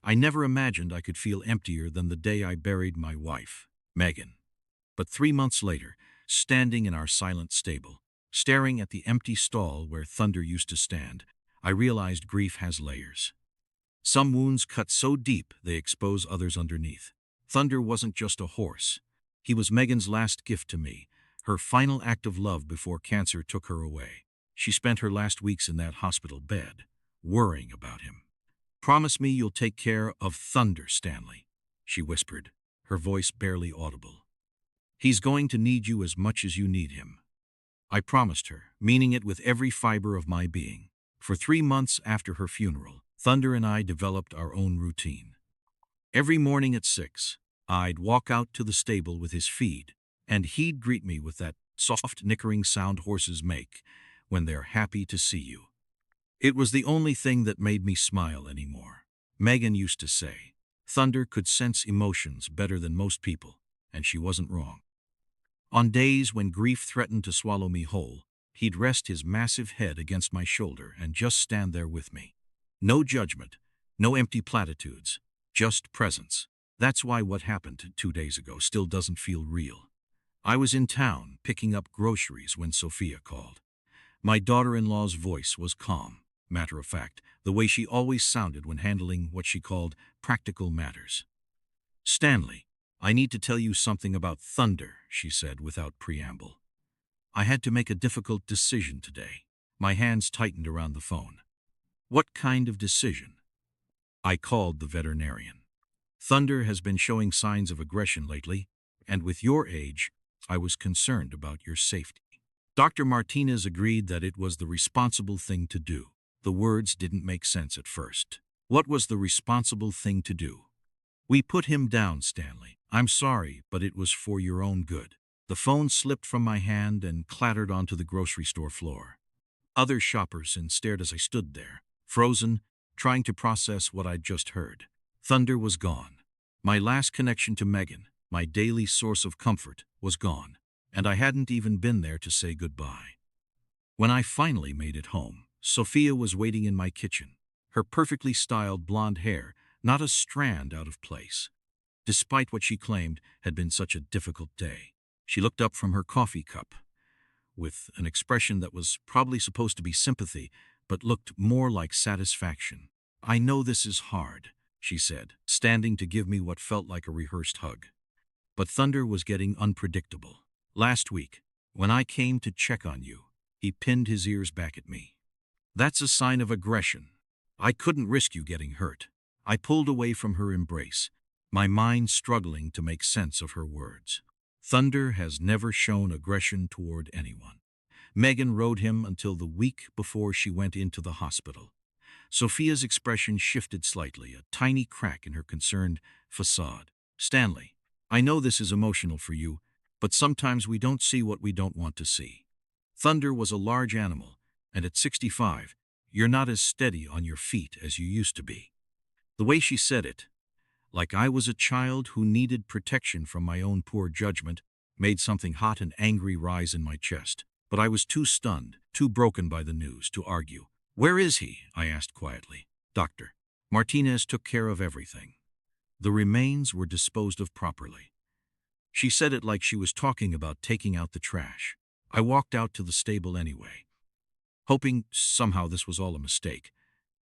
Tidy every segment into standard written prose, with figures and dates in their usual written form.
I never imagined I could feel emptier than the day I buried my wife, Megan. But 3 months later, standing in our silent stable, staring at the empty stall where Thunder used to stand, I realized grief has layers. Some wounds cut so deep they expose others underneath. Thunder wasn't just a horse. He was Megan's last gift to me, her final act of love before cancer took her away. She spent her last weeks in that hospital bed, worrying about him. "Promise me you'll take care of Thunder, Stanley," she whispered, her voice barely audible. "He's going to need you as much as you need him." I promised her, meaning it with every fiber of my being. For 3 months after her funeral, Thunder and I developed our own routine. Every morning at 6, I'd walk out to the stable with his feed, and he'd greet me with that soft, nickering sound horses make when they're happy to see you. It was the only thing that made me smile anymore. Megan used to say, Thunder could sense emotions better than most people, and she wasn't wrong. On days when grief threatened to swallow me whole, he'd rest his massive head against my shoulder and just stand there with me. No judgment, no empty platitudes, just presence. That's why what happened 2 days ago still doesn't feel real. I was in town picking up groceries when Sophia called. My daughter-in-law's voice was calm, matter of fact, the way she always sounded when handling what she called practical matters. "Stanley, I need to tell you something about Thunder," she said without preamble. I had to make a difficult decision today. My hands tightened around the phone. "What kind of decision?" I called the veterinarian. "Thunder has been showing signs of aggression lately, and with your age, I was concerned about your safety." Dr. Martinez agreed that it was the responsible thing to do. The words didn't make sense at first. What was the responsible thing to do? "We put him down, Stanley. I'm sorry, but it was for your own good." The phone slipped from my hand and clattered onto the grocery store floor. Other shoppers stared as I stood there, frozen, trying to process what I'd just heard. Thunder was gone. My last connection to Megan, my daily source of comfort, was gone, and I hadn't even been there to say goodbye. When I finally made it home, Sophia was waiting in my kitchen, her perfectly styled blonde hair not a strand out of place. Despite what she claimed had been such a difficult day, she looked up from her coffee cup with an expression that was probably supposed to be sympathy, but looked more like satisfaction. "I know this is hard," she said, standing to give me what felt like a rehearsed hug. "But Thunder was getting unpredictable. Last week, when I came to check on you, he pinned his ears back at me. That's a sign of aggression. I couldn't risk you getting hurt." I pulled away from her embrace, my mind struggling to make sense of her words. Thunder has never shown aggression toward anyone. Megan rode him until the week before she went into the hospital. Sophia's expression shifted slightly, a tiny crack in her concerned facade. "Stanley, I know this is emotional for you, but sometimes we don't see what we don't want to see. Thunder was a large animal, and at 65, you're not as steady on your feet as you used to be." The way she said it, like I was a child who needed protection from my own poor judgment, made something hot and angry rise in my chest. But I was too stunned, too broken by the news, to argue. "Where is he?" I asked quietly. "Doctor Martinez took care of everything. The remains were disposed of properly." She said it like she was talking about taking out the trash. I walked out to the stable anyway, hoping somehow this was all a mistake,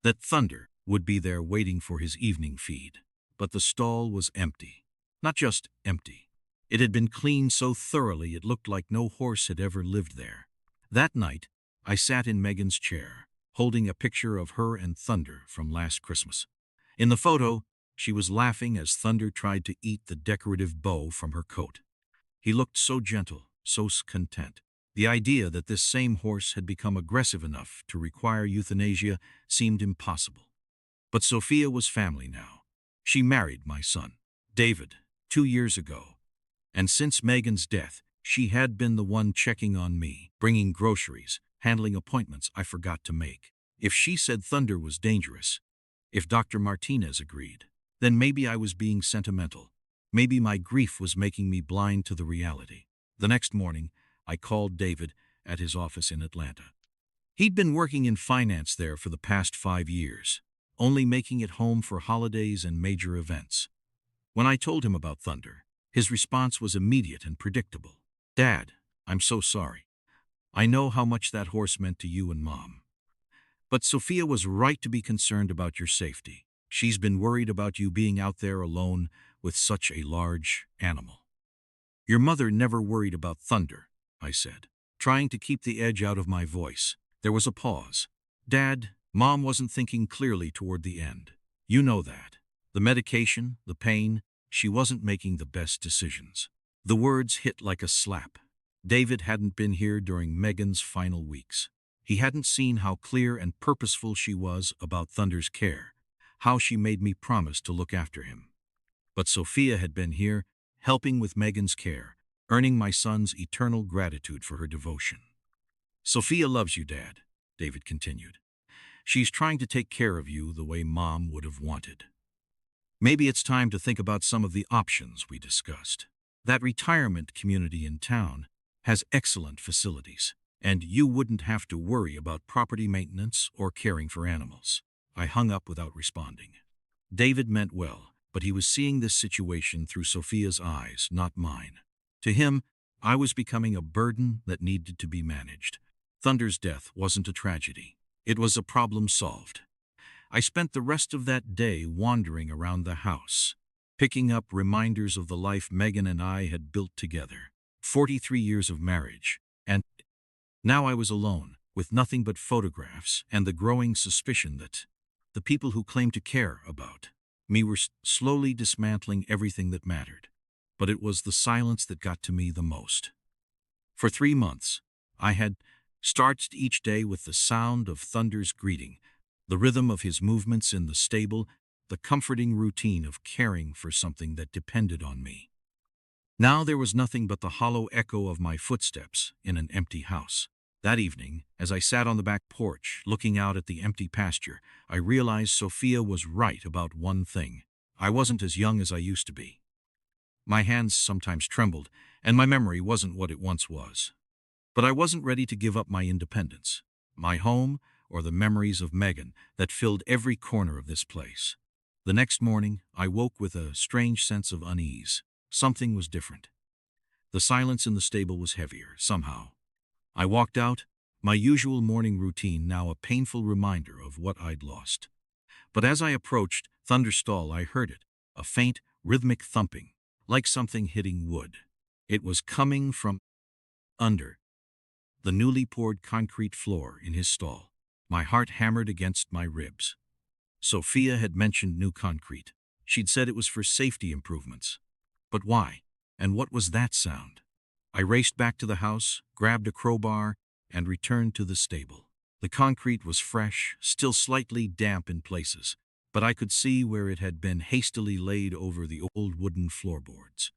that Thunder would be there waiting for his evening feed. But the stall was empty. Not just empty. It had been cleaned so thoroughly it looked like no horse had ever lived there. That night, I sat in Megan's chair, holding a picture of her and Thunder from last Christmas. In the photo, she was laughing as Thunder tried to eat the decorative bow from her coat. He looked so gentle, so content. The idea that this same horse had become aggressive enough to require euthanasia seemed impossible. But Sophia was family now. She married my son, David, 2 years ago. And since Megan's death, she had been the one checking on me, bringing groceries, handling appointments I forgot to make. If she said Thunder was dangerous, if Dr. Martinez agreed, then maybe I was being sentimental. Maybe my grief was making me blind to the reality. The next morning, I called David at his office in Atlanta. He'd been working in finance there for the past 5 years. only making it home for holidays and major events. When I told him about Thunder, his response was immediate and predictable. "Dad, I'm so sorry. I know how much that horse meant to you and Mom. But Sophia was right to be concerned about your safety. She's been worried about you being out there alone with such a large animal." "Your mother never worried about Thunder," I said, trying to keep the edge out of my voice. There was a pause. "Dad, Mom wasn't thinking clearly toward the end. You know that. The medication, the pain, she wasn't making the best decisions." The words hit like a slap. David hadn't been here during Megan's final weeks. He hadn't seen how clear and purposeful she was about Thunder's care, how she made me promise to look after him. But Sophia had been here, helping with Megan's care, earning my son's eternal gratitude for her devotion. "Sophia loves you, Dad," David continued. "She's trying to take care of you the way Mom would have wanted. Maybe it's time to think about some of the options we discussed. That retirement community in town has excellent facilities, and you wouldn't have to worry about property maintenance or caring for animals." I hung up without responding. David meant well, but he was seeing this situation through Sophia's eyes, not mine. To him, I was becoming a burden that needed to be managed. Thunder's death wasn't a tragedy. It was a problem solved. I spent the rest of that day wandering around the house, picking up reminders of the life Megan and I had built together. 43 years of marriage, and now I was alone, with nothing but photographs and the growing suspicion that the people who claimed to care about me were slowly dismantling everything that mattered. But it was the silence that got to me the most. For 3 months, I had started each day with the sound of Thunder's greeting, the rhythm of his movements in the stable, the comforting routine of caring for something that depended on me. Now there was nothing but the hollow echo of my footsteps in an empty house. That evening, as I sat on the back porch, looking out at the empty pasture, I realized Sophia was right about one thing. I wasn't as young as I used to be. My hands sometimes trembled, and my memory wasn't what it once was. But I wasn't ready to give up my independence, my home, or the memories of Megan that filled every corner of this place. The next morning, I woke with a strange sense of unease. Something was different. The silence in the stable was heavier, somehow. I walked out, my usual morning routine now a painful reminder of what I'd lost. But as I approached Thunder's stall, I heard it, a faint, rhythmic thumping, like something hitting wood. It was coming from under the newly poured concrete floor in his stall. My heart hammered against my ribs. Sophia had mentioned new concrete. She'd said it was for safety improvements. But why? And what was that sound? I raced back to the house, grabbed a crowbar, and returned to the stable. The concrete was fresh, still slightly damp in places, but I could see where it had been hastily laid over the old wooden floorboards.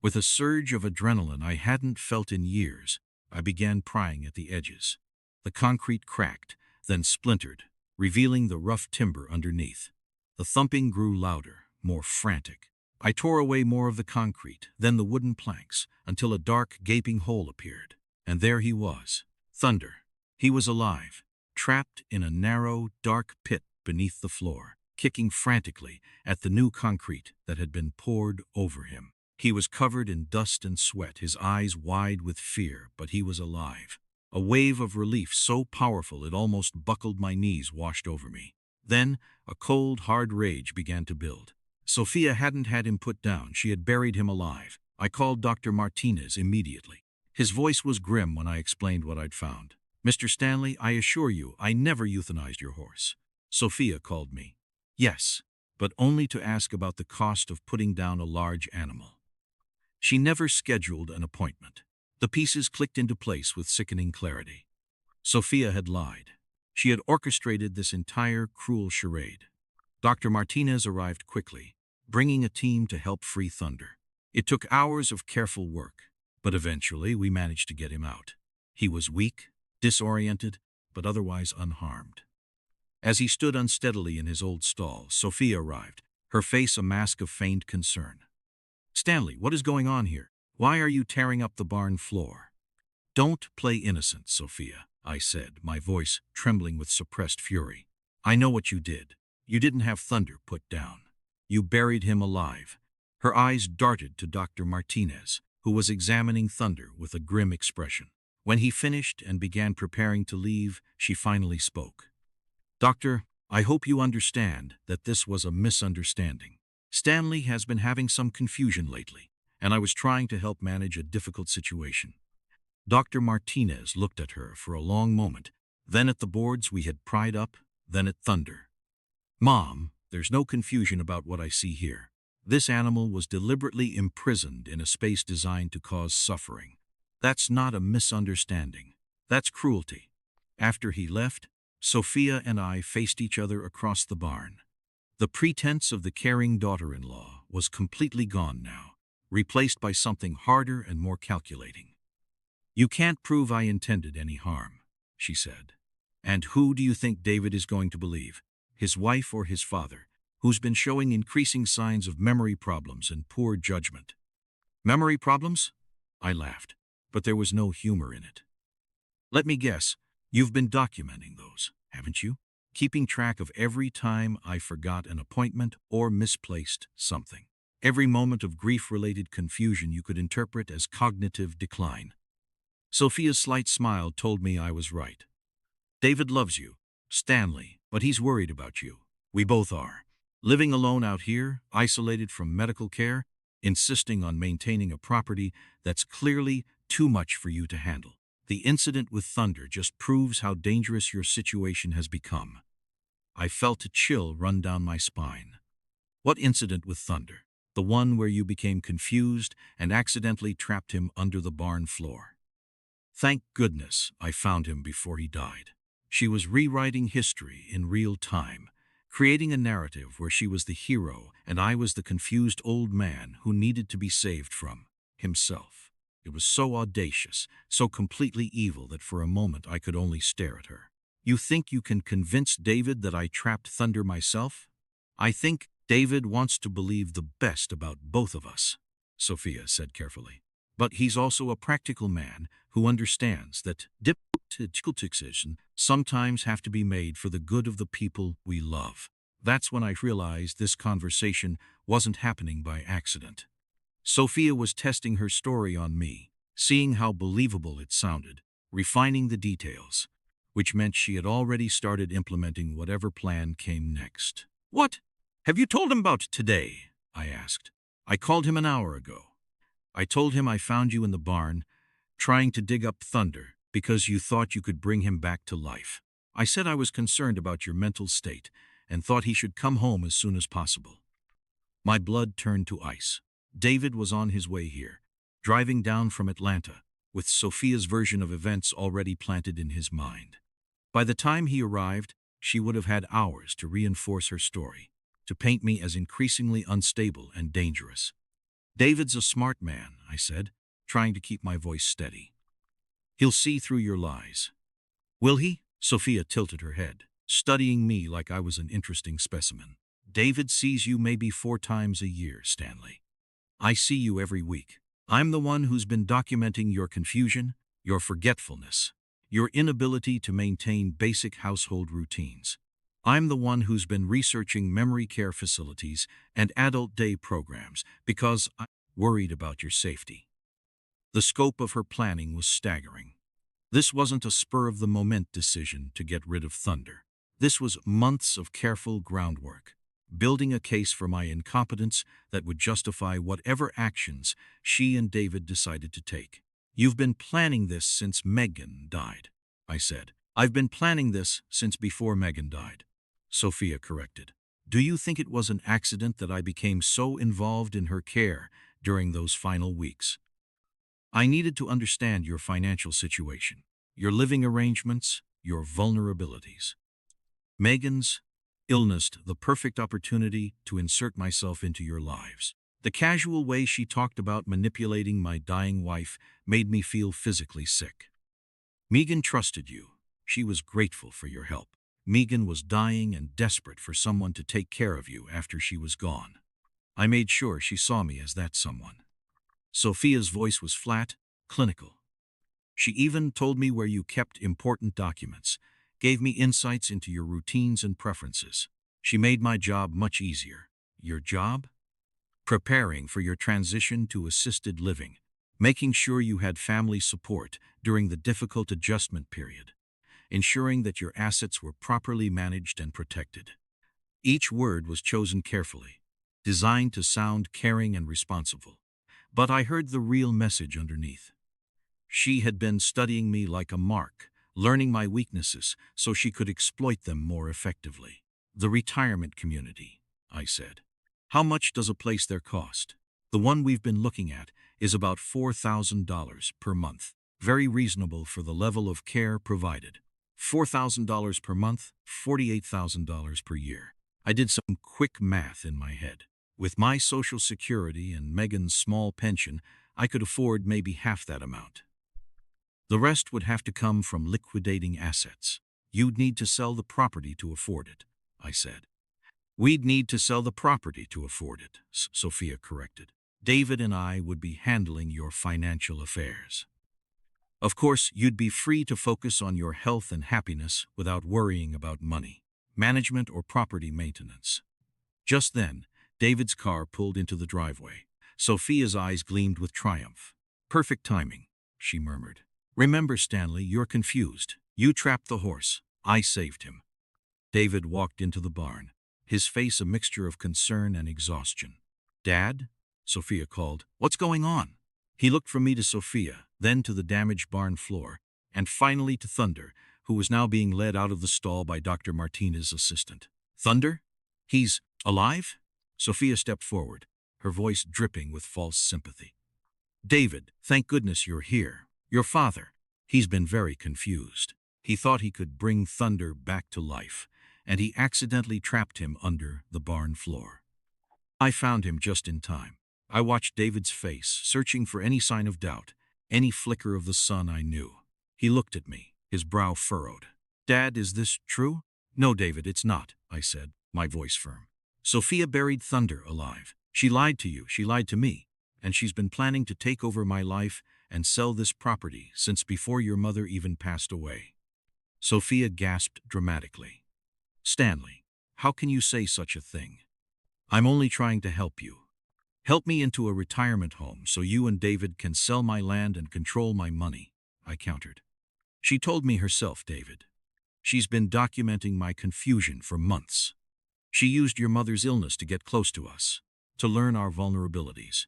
With a surge of adrenaline I hadn't felt in years, I began prying at the edges. The concrete cracked, then splintered, revealing the rough timber underneath. The thumping grew louder, more frantic. I tore away more of the concrete, then the wooden planks, until a dark, gaping hole appeared. And there he was, Thunder. He was alive, trapped in a narrow, dark pit beneath the floor, kicking frantically at the new concrete that had been poured over him. He was covered in dust and sweat, his eyes wide with fear, but he was alive. A wave of relief so powerful it almost buckled my knees washed over me. Then, a cold, hard rage began to build. Sophia hadn't had him put down, she had buried him alive. I called Dr. Martinez immediately. His voice was grim when I explained what I'd found. "Mr. Stanley, I assure you, I never euthanized your horse." Sophia called me. "Yes, but only to ask about the cost of putting down a large animal." She never scheduled an appointment. The pieces clicked into place with sickening clarity. Sophia had lied. She had orchestrated this entire cruel charade. Dr. Martinez arrived quickly, bringing a team to help free Thunder. It took hours of careful work, but eventually we managed to get him out. He was weak, disoriented, but otherwise unharmed. As he stood unsteadily in his old stall, Sophia arrived, her face a mask of feigned concern. "Stanley, what is going on here? Why are you tearing up the barn floor?" "Don't play innocent, Sophia," I said, my voice trembling with suppressed fury. "I know what you did. You didn't have Thunder put down. You buried him alive. Her eyes darted to Dr. Martinez, who was examining Thunder with a grim expression. When he finished and began preparing to leave, she finally spoke. Doctor, I hope you understand that this was a misunderstanding. Stanley has been having some confusion lately, and I was trying to help manage a difficult situation. Dr. Martinez looked at her for a long moment, then at the boards we had pried up, then at Thunder. Mom, there's no confusion about what I see here. This animal was deliberately imprisoned in a space designed to cause suffering. That's not a misunderstanding. That's cruelty. After he left, Sophia and I faced each other across the barn. The pretense of the caring daughter-in-law was completely gone now, replaced by something harder and more calculating. You can't prove I intended any harm, she said. And who do you think David is going to believe? His wife or his father, who's been showing increasing signs of memory problems and poor judgment? Memory problems? I laughed, but there was no humor in it. Let me guess, you've been documenting those, haven't you? Keeping track of every time I forgot an appointment or misplaced something. Every moment of grief-related confusion you could interpret as cognitive decline. Sophia's slight smile told me I was right. David loves you, Stanley, but he's worried about you. We both are. Living alone out here, isolated from medical care, insisting on maintaining a property that's clearly too much for you to handle. The incident with Thunder just proves how dangerous your situation has become. I felt a chill run down my spine. What incident with Thunder? The one where you became confused and accidentally trapped him under the barn floor. Thank goodness I found him before he died. She was rewriting history in real time, creating a narrative where she was the hero and I was the confused old man who needed to be saved from himself. It was so audacious, so completely evil that for a moment I could only stare at her. You think you can convince David that I trapped Thunder myself? I think David wants to believe the best about both of us, Sophia said carefully. But he's also a practical man who understands that difficult decisions sometimes have to be made for the good of the people we love. That's when I realized this conversation wasn't happening by accident. Sophia was testing her story on me, seeing how believable it sounded, refining the details, which meant she had already started implementing whatever plan came next. What have you told him about today? I asked. I called him an hour ago. I told him I found you in the barn, trying to dig up Thunder because you thought you could bring him back to life. I said I was concerned about your mental state and thought he should come home as soon as possible. My blood turned to ice. David was on his way here, driving down from Atlanta, with Sophia's version of events already planted in his mind. By the time he arrived, she would have had hours to reinforce her story, to paint me as increasingly unstable and dangerous. David's a smart man, I said, trying to keep my voice steady. He'll see through your lies. Will he? Sophia tilted her head, studying me like I was an interesting specimen. David sees you maybe 4 times a year, Stanley. I see you every week. I'm the one who's been documenting your confusion, your forgetfulness, your inability to maintain basic household routines. I'm the one who's been researching memory care facilities and adult day programs because I'm worried about your safety. The scope of her planning was staggering. This wasn't a spur-of-the-moment decision to get rid of Thunder. This was months of careful groundwork, building a case for my incompetence that would justify whatever actions she and David decided to take. You've been planning this since Megan died, I said. I've been planning this since before Megan died, Sophia corrected. Do you think it was an accident that I became so involved in her care during those final weeks? I needed to understand your financial situation, your living arrangements, your vulnerabilities. Megan's illness, the perfect opportunity to insert myself into your lives. The casual way she talked about manipulating my dying wife made me feel physically sick. Megan trusted you. She was grateful for your help. Megan was dying and desperate for someone to take care of you after she was gone. I made sure she saw me as that someone. Sophia's voice was flat, clinical. She even told me where you kept important documents, gave me insights into your routines and preferences. She made my job much easier. Your job? Preparing for your transition to assisted living, making sure you had family support during the difficult adjustment period, ensuring that your assets were properly managed and protected. Each word was chosen carefully, designed to sound caring and responsible. But I heard the real message underneath. She had been studying me like a mark, learning my weaknesses so she could exploit them more effectively. The retirement community, I said. How much does a place there cost? The one we've been looking at is about $4,000 per month. Very reasonable for the level of care provided. $4,000 per month, $48,000 per year. I did some quick math in my head. With my Social Security and Megan's small pension, I could afford maybe half that amount. The rest would have to come from liquidating assets. You'd need to sell the property to afford it, I said. We'd need to sell the property to afford it, Sophia corrected. David and I would be handling your financial affairs. Of course, you'd be free to focus on your health and happiness without worrying about money, management, or property maintenance. Just then, David's car pulled into the driveway. Sophia's eyes gleamed with triumph. Perfect timing, she murmured. Remember, Stanley, you're confused. You trapped the horse. I saved him. David walked into the barn, his face a mixture of concern and exhaustion. Dad? Sophia called. What's going on? He looked from me to Sophia, then to the damaged barn floor, and finally to Thunder, who was now being led out of the stall by Dr. Martinez's assistant. Thunder? He's alive? Sophia stepped forward, her voice dripping with false sympathy. David, thank goodness you're here. Your father. He's been very confused. He thought he could bring Thunder back to life, and he accidentally trapped him under the barn floor. I found him just in time. I watched David's face, searching for any sign of doubt, any flicker of the sun I knew. He looked at me, his brow furrowed. Dad, is this true? No, David, it's not, I said, my voice firm. Sophia buried Thunder alive. She lied to you, she lied to me, and she's been planning to take over my life and sell this property since before your mother even passed away. Sophia gasped dramatically. Stanley, how can you say such a thing? I'm only trying to help you. Help me into a retirement home so you and David can sell my land and control my money, I countered. She told me herself, David. She's been documenting my confusion for months. She used your mother's illness to get close to us, to learn our vulnerabilities.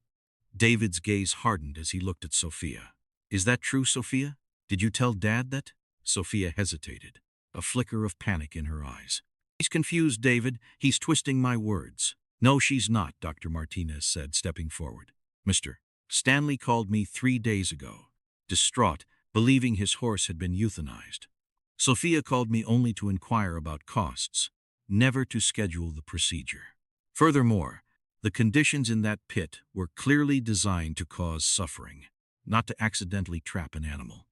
David's gaze hardened as he looked at Sophia. Is that true, Sophia? Did you tell Dad that? Sophia hesitated, a flicker of panic in her eyes. He's confused, David. He's twisting my words. No, she's not, Dr. Martinez said, stepping forward. Mr. Stanley called me 3 days ago, distraught, believing his horse had been euthanized. Sophia called me only to inquire about costs, never to schedule the procedure. Furthermore, the conditions in that pit were clearly designed to cause suffering, not to accidentally trap an animal.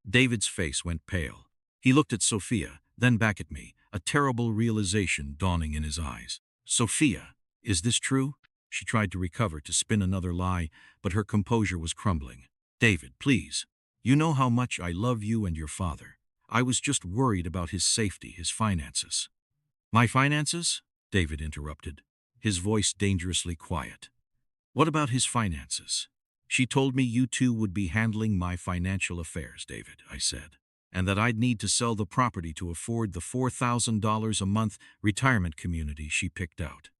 David's face went pale. He looked at Sophia, then back at me, a terrible realization dawning in his eyes. Sophia, is this true? She tried to recover, to spin another lie, but her composure was crumbling. David, please. You know how much I love you and your father. I was just worried about his safety, his finances. My finances? David interrupted, his voice dangerously quiet. What about his finances? She told me you two would be handling my financial affairs, David, I said, and that I'd need to sell the property to afford the $4,000 a month retirement community she picked out.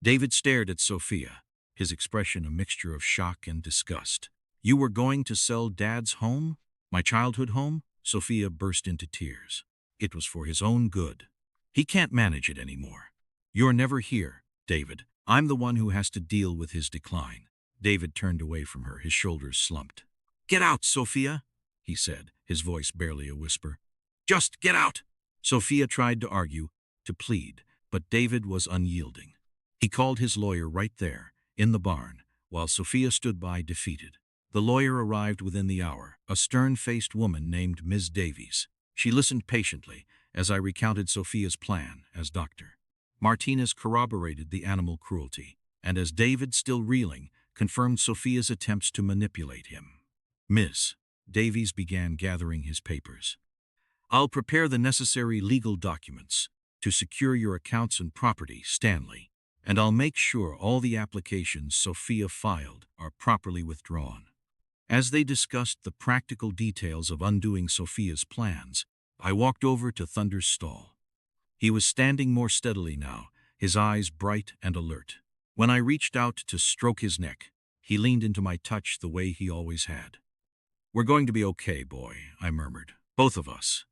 David stared at Sophia, his expression a mixture of shock and disgust. You were going to sell Dad's home? My childhood home? Sophia burst into tears. It was for his own good. He can't manage it anymore. You're never here, David. I'm the one who has to deal with his decline. David turned away from her, his shoulders slumped. Get out, Sophia, he said, his voice barely a whisper. Just get out! Sophia tried to argue, to plead, but David was unyielding. He called his lawyer right there, in the barn, while Sophia stood by defeated. The lawyer arrived within the hour, a stern-faced woman named Ms. Davies. She listened patiently as I recounted Sophia's plan as doctor. Martinez corroborated the animal cruelty, and as David, still reeling, confirmed Sophia's attempts to manipulate him. Ms. Davies began gathering his papers. I'll prepare the necessary legal documents. to secure your accounts and property, Stanley, and I'll make sure all the applications Sophia filed are properly withdrawn." As they discussed the practical details of undoing Sophia's plans, I walked over to Thunder's stall. He was standing more steadily now, his eyes bright and alert. When I reached out to stroke his neck, he leaned into my touch the way he always had. "We're going to be okay, boy," I murmured. "Both of us."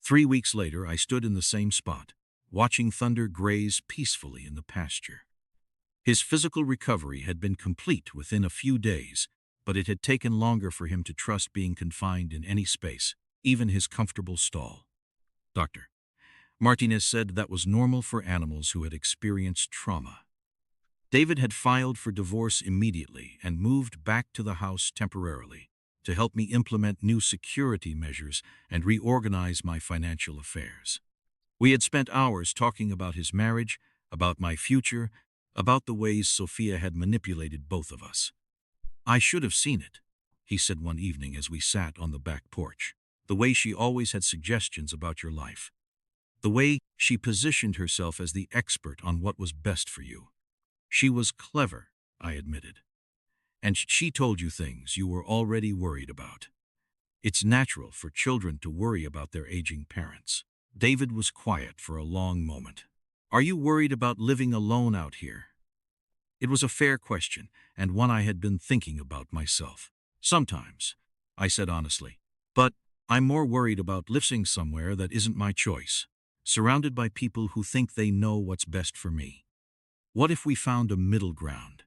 3 weeks later, I stood in the same spot, watching Thunder graze peacefully in the pasture. His physical recovery had been complete within a few days, but it had taken longer for him to trust being confined in any space, even his comfortable stall. Dr. Martinez said that was normal for animals who had experienced trauma. David had filed for divorce immediately and moved back to the house temporarily to help me implement new security measures and reorganize my financial affairs. We had spent hours talking about his marriage, about my future, about the ways Sophia had manipulated both of us. "I should have seen it," he said one evening as we sat on the back porch. "The way she always had suggestions about your life. The way she positioned herself as the expert on what was best for you. She was clever," I admitted. "And she told you things you were already worried about. It's natural for children to worry about their aging parents." David was quiet for a long moment. "Are you worried about living alone out here?" It was a fair question, and one I had been thinking about myself. "Sometimes," I said honestly. "But I'm more worried about living somewhere that isn't my choice, surrounded by people who think they know what's best for me. What if we found a middle ground?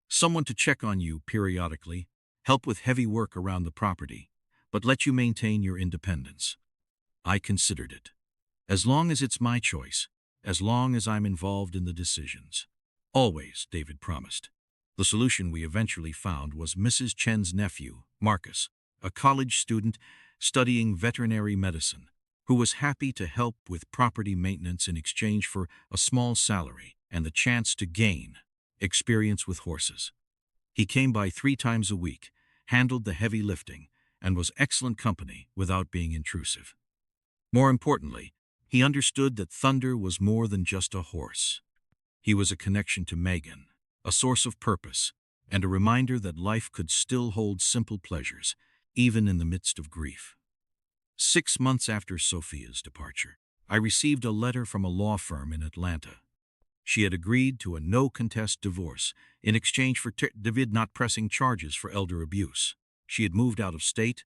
Someone to check on you periodically, help with heavy work around the property, but let you maintain your independence." I considered it. "As long as it's my choice, as long as I'm involved in the decisions." "Always," David promised. The solution we eventually found was Mrs. Chen's nephew, Marcus, a college student studying veterinary medicine, who was happy to help with property maintenance in exchange for a small salary and the chance to gain experience with horses. He came by 3 times a week, handled the heavy lifting, and was excellent company without being intrusive. More importantly, he understood that Thunder was more than just a horse. He was a connection to Megan, a source of purpose, and a reminder that life could still hold simple pleasures, even in the midst of grief. 6 months after Sophia's departure, I received a letter from a law firm in Atlanta. She had agreed to a no-contest divorce in exchange for David not pressing charges for elder abuse. She had moved out of state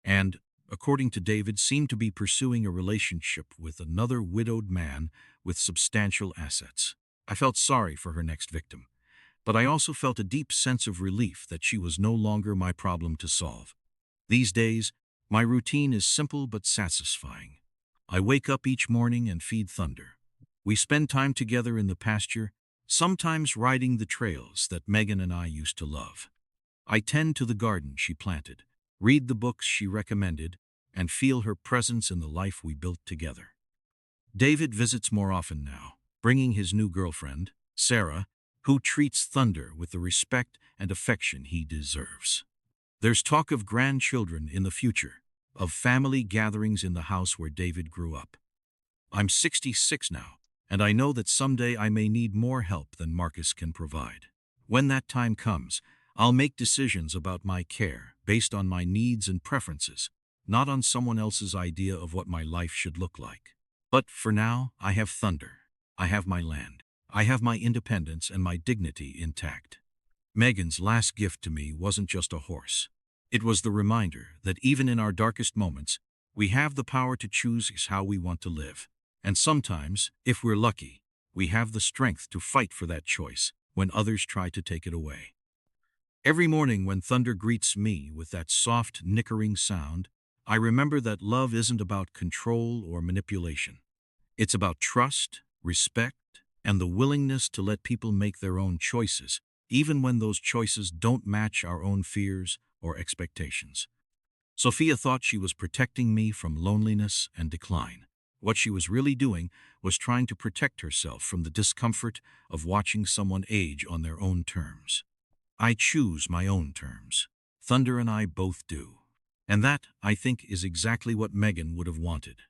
and, according to David, seemed to be pursuing a relationship with another widowed man with substantial assets. I felt sorry for her next victim, but I also felt a deep sense of relief that she was no longer my problem to solve. These days, my routine is simple but satisfying. I wake up each morning and feed Thunder. We spend time together in the pasture, sometimes riding the trails that Megan and I used to love. I tend to the garden she planted, read the books she recommended, and feel her presence in the life we built together. David visits more often now, bringing his new girlfriend, Sarah, who treats Thunder with the respect and affection he deserves. There's talk of grandchildren in the future, of family gatherings in the house where David grew up. I'm 66 now, and I know that someday I may need more help than Marcus can provide. When that time comes, I'll make decisions about my care based on my needs and preferences, not on someone else's idea of what my life should look like. But for now, I have Thunder. I have my land. I have my independence and my dignity intact. Megan's last gift to me wasn't just a horse. It was the reminder that even in our darkest moments, we have the power to choose how we want to live. And sometimes, if we're lucky, we have the strength to fight for that choice when others try to take it away. Every morning when Thunder greets me with that soft, nickering sound, I remember that love isn't about control or manipulation. It's about trust, respect, and the willingness to let people make their own choices, even when those choices don't match our own fears or expectations. Sophia thought she was protecting me from loneliness and decline. What she was really doing was trying to protect herself from the discomfort of watching someone age on their own terms. I choose my own terms. Thunder and I both do. And that, I think, is exactly what Megan would have wanted.